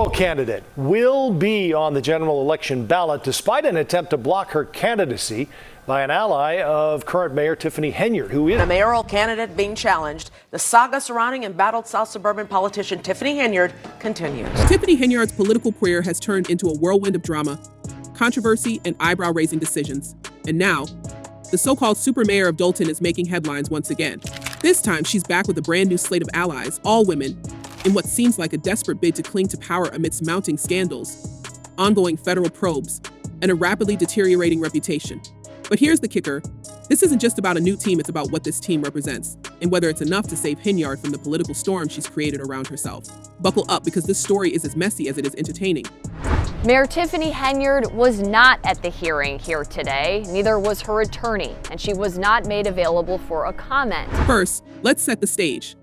mayoral candidate will be on the general election ballot despite an attempt to block her candidacy by an ally of current Mayor Tiffany Henyard, who is a mayoral candidate being challenged. The saga surrounding embattled South suburban politician Tiffany Henyard continues. Tiffany Henyard's political career has turned into a whirlwind of drama, controversy, and eyebrow-raising decisions. And now, the so-called super mayor of Dolton is making headlines once again. This time, she's back with a brand new slate of allies, all women, in what seems like a desperate bid to cling to power amidst mounting scandals, ongoing federal probes, and a rapidly deteriorating reputation. But here's the kicker. This isn't just about a new team, it's about what this team represents, and whether it's enough to save Henyard from the political storm she's created around herself. Buckle up, because this story is as messy as it is entertaining. Mayor Tiffany Henyard was not at the hearing here today. Neither was her attorney, and she was not made available for a comment. First, let's set the stage.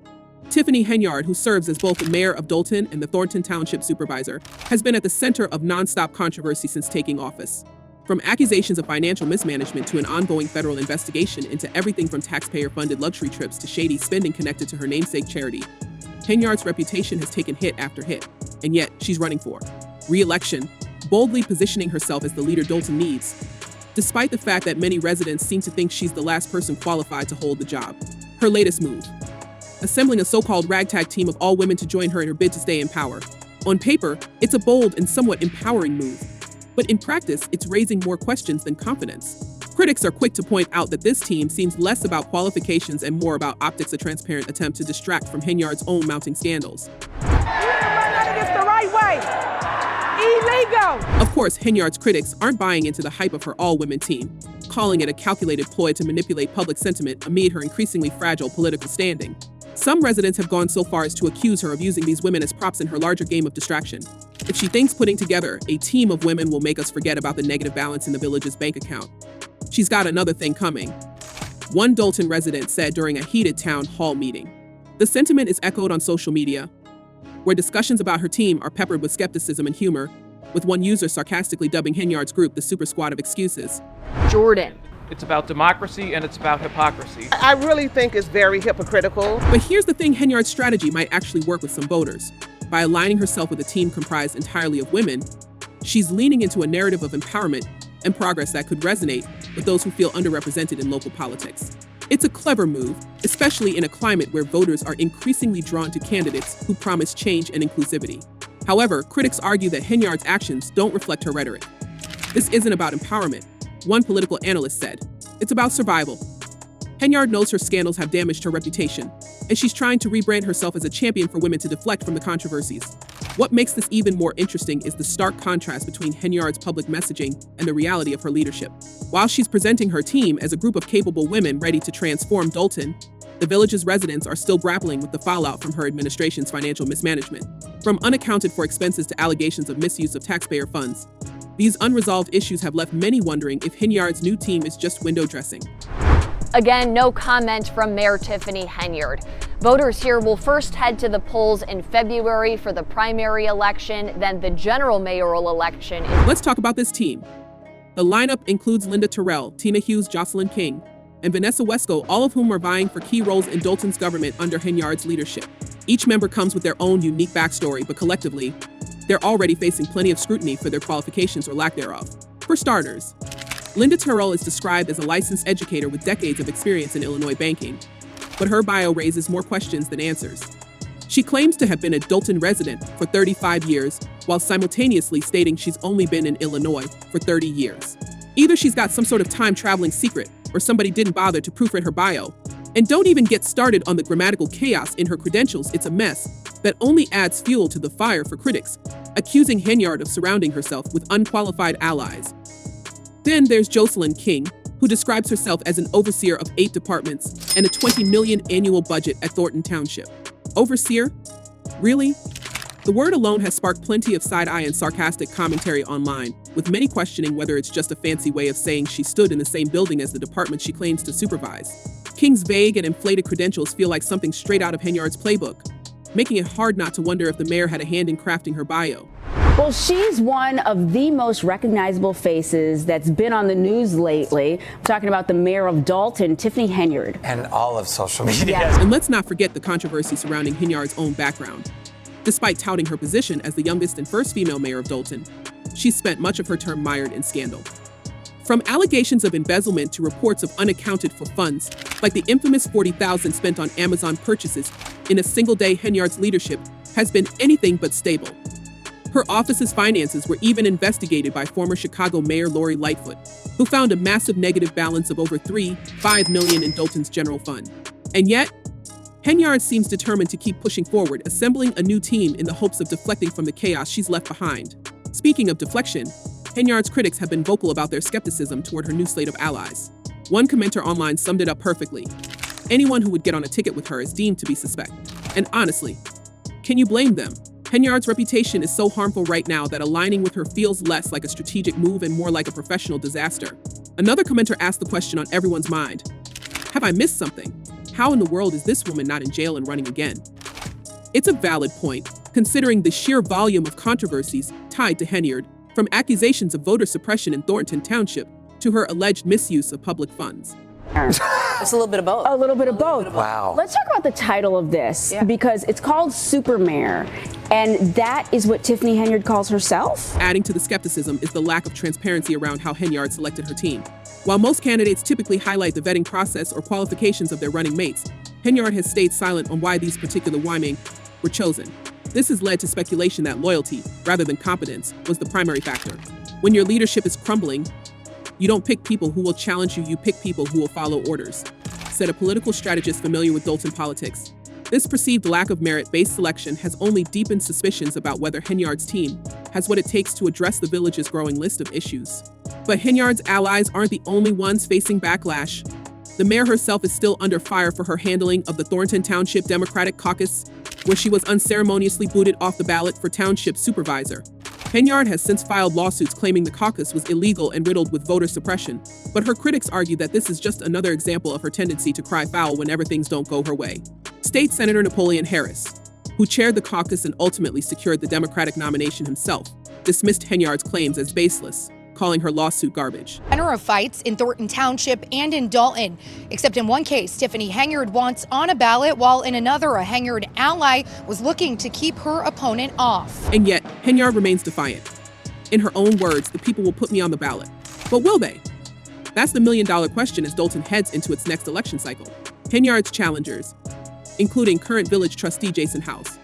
Tiffany Henyard, who serves as both the mayor of Dolton and the Thornton Township supervisor, has been at the center of nonstop controversy since taking office. From accusations of financial mismanagement to an ongoing federal investigation into everything from taxpayer-funded luxury trips to shady spending connected to her namesake charity, Henyard's reputation has taken hit after hit, and yet she's running for re-election, boldly positioning herself as the leader Dolton needs, despite the fact that many residents seem to think she's the last person qualified to hold the job. Her latest move: assembling a so-called ragtag team of all women to join her in her bid to stay in power. On paper, it's a bold and somewhat empowering move, but in practice, it's raising more questions than confidence. Critics are quick to point out that this team seems less about qualifications and more about optics, a transparent attempt to distract from Henyard's own mounting scandals. It's the right way. Illegal! Of course, Henyard's critics aren't buying into the hype of her all-women team, calling it a calculated ploy to manipulate public sentiment amid her increasingly fragile political standing. Some residents have gone so far as to accuse her of using these women as props in her larger game of distraction. If she thinks putting together a team of women will make us forget about the negative balance in the village's bank account, she's got another thing coming. One Dolton resident said during a heated town hall meeting. The sentiment is echoed on social media, where discussions about her team are peppered with skepticism and humor, with one user sarcastically dubbing Henyard's group the super squad of excuses. Jordan. It's about democracy and it's about hypocrisy. I really think it's very hypocritical. But here's the thing: Henyard's strategy might actually work with some voters. By aligning herself with a team comprised entirely of women, she's leaning into a narrative of empowerment and progress that could resonate with those who feel underrepresented in local politics. It's a clever move, especially in a climate where voters are increasingly drawn to candidates who promise change and inclusivity. However, critics argue that Henyard's actions don't reflect her rhetoric. This isn't about empowerment, one political analyst said. It's about survival. Henyard knows her scandals have damaged her reputation, and she's trying to rebrand herself as a champion for women to deflect from the controversies. What makes this even more interesting is the stark contrast between Henyard's public messaging and the reality of her leadership. While she's presenting her team as a group of capable women ready to transform Dolton, the village's residents are still grappling with the fallout from her administration's financial mismanagement. From unaccounted for expenses to allegations of misuse of taxpayer funds, these unresolved issues have left many wondering if Henyard's new team is just window dressing. Again, no comment from Mayor Tiffany Henyard. Voters here will first head to the polls in February for the primary election, then the general mayoral election. Let's talk about this team. The lineup includes Linda Terrell, Tina Hughes, Jocelyn King, and Vanessa Wesco, all of whom are vying for key roles in Dolton's government under Henyard's leadership. Each member comes with their own unique backstory, but collectively, they're already facing plenty of scrutiny for their qualifications or lack thereof. For starters, Linda Terrell is described as a licensed educator with decades of experience in Illinois banking, but her bio raises more questions than answers. She claims to have been a Dolton resident for 35 years, while simultaneously stating she's only been in Illinois for 30 years. Either she's got some sort of time-traveling secret, or somebody didn't bother to proofread her bio. And don't even get started on the grammatical chaos in her credentials. It's a mess that only adds fuel to the fire for critics, accusing Henyard of surrounding herself with unqualified allies. Then there's Jocelyn King, who describes herself as an overseer of 8 departments and a $20 million annual budget at Thornton Township. Overseer? Really? The word alone has sparked plenty of side-eye and sarcastic commentary online, with many questioning whether it's just a fancy way of saying she stood in the same building as the department she claims to supervise. King's vague and inflated credentials feel like something straight out of Henyard's playbook, making it hard not to wonder if the mayor had a hand in crafting her bio. Well, she's one of the most recognizable faces that's been on the news lately. I'm talking about the mayor of Dolton, Tiffany Henyard. And all of social media. Yes. And let's not forget the controversy surrounding Henyard's own background. Despite touting her position as the youngest and first female mayor of Dolton, she's spent much of her term mired in scandal. From allegations of embezzlement to reports of unaccounted for funds, like the infamous $40,000 spent on Amazon purchases in a single day, Henyard's leadership has been anything but stable. Her office's finances were even investigated by former Chicago Mayor Lori Lightfoot, who found a massive negative balance of over $5 million in Dolton's general fund. And yet, Henyard seems determined to keep pushing forward, assembling a new team in the hopes of deflecting from the chaos she's left behind. Speaking of deflection, Henyard's critics have been vocal about their skepticism toward her new slate of allies. One commenter online summed it up perfectly. Anyone who would get on a ticket with her is deemed to be suspect. And honestly, can you blame them? Henyard's reputation is so harmful right now that aligning with her feels less like a strategic move and more like a professional disaster. Another commenter asked the question on everyone's mind: have I missed something? How in the world is this woman not in jail and running again? It's a valid point, considering the sheer volume of controversies tied to Henyard, from accusations of voter suppression in Thornton Township to her alleged misuse of public funds. It's a little bit of both. A little bit of both. Wow. Let's talk about the title of this, because it's called Super Mayor, and that is what Tiffany Henyard calls herself. Adding to the skepticism is the lack of transparency around how Henyard selected her team. While most candidates typically highlight the vetting process or qualifications of their running mates, Henyard has stayed silent on why these particular women were chosen. This has led to speculation that loyalty, rather than competence, was the primary factor. When your leadership is crumbling, you don't pick people who will challenge you, you pick people who will follow orders, said a political strategist familiar with Dolton politics. This perceived lack of merit-based selection has only deepened suspicions about whether Henyard's team has what it takes to address the village's growing list of issues. But Henyard's allies aren't the only ones facing backlash. The mayor herself is still under fire for her handling of the Thornton Township Democratic Caucus, where she was unceremoniously booted off the ballot for township supervisor. Henyard has since filed lawsuits claiming the caucus was illegal and riddled with voter suppression, but her critics argue that this is just another example of her tendency to cry foul whenever things don't go her way. State Senator Napoleon Harris, who chaired the caucus and ultimately secured the Democratic nomination himself, dismissed Henyard's claims as baseless, calling her lawsuit garbage. Manner of fights in Thornton Township and in Dolton, except in one case, Tiffany Henyard wants on a ballot, while in another, a Henyard ally was looking to keep her opponent off. And yet, Henyard remains defiant. In her own words, the people will put me on the ballot. But will they? That's the million-dollar question as Dolton heads into its next election cycle. Henyard's challengers, including current village trustee Jason House,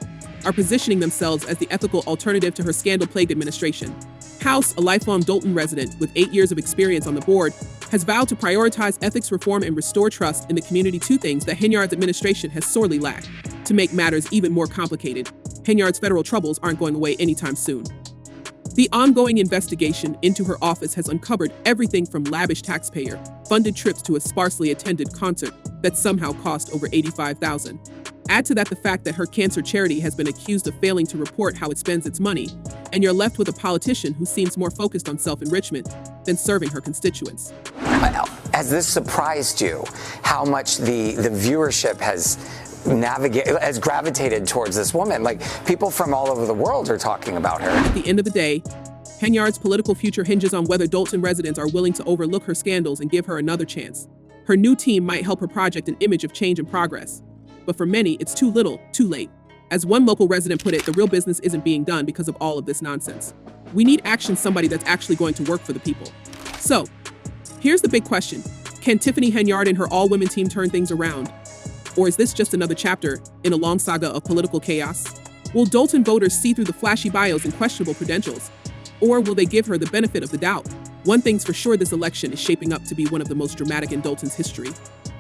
are positioning themselves as the ethical alternative to her scandal-plagued administration. House, a lifelong Dolton resident with 8 years of experience on the board, has vowed to prioritize ethics reform and restore trust in the community, two things that Henyard's administration has sorely lacked. To make matters even more complicated, Henyard's federal troubles aren't going away anytime soon. The ongoing investigation into her office has uncovered everything from lavish taxpayer-funded trips to a sparsely attended concert that somehow cost over $85,000. Add to that the fact that her cancer charity has been accused of failing to report how it spends its money, and you're left with a politician who seems more focused on self-enrichment than serving her constituents. Has this surprised you, how much the viewership has gravitated towards this woman? Like, people from all over the world are talking about her. At the end of the day, Henyard's political future hinges on whether Dolton residents are willing to overlook her scandals and give her another chance. Her new team might help her project an image of change and progress. But for many, it's too little, too late. As one local resident put it, the real business isn't being done because of all of this nonsense. We need action, somebody that's actually going to work for the people. So, here's the big question. Can Tiffany Henyard and her all-women team turn things around? Or is this just another chapter in a long saga of political chaos? Will Dolton voters see through the flashy bios and questionable credentials? Or will they give her the benefit of the doubt? One thing's for sure, this election is shaping up to be one of the most dramatic in Dolton's history.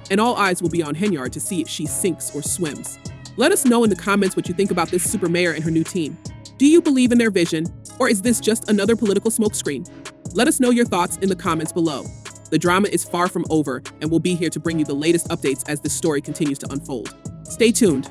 And all eyes will be on Henyard to see if she sinks or swims. Let us know in the comments what you think about this super mayor and her new team. Do you believe in their vision, or is this just another political smokescreen? Let us know your thoughts in the comments below. The drama is far from over, and we'll be here to bring you the latest updates as this story continues to unfold. Stay tuned.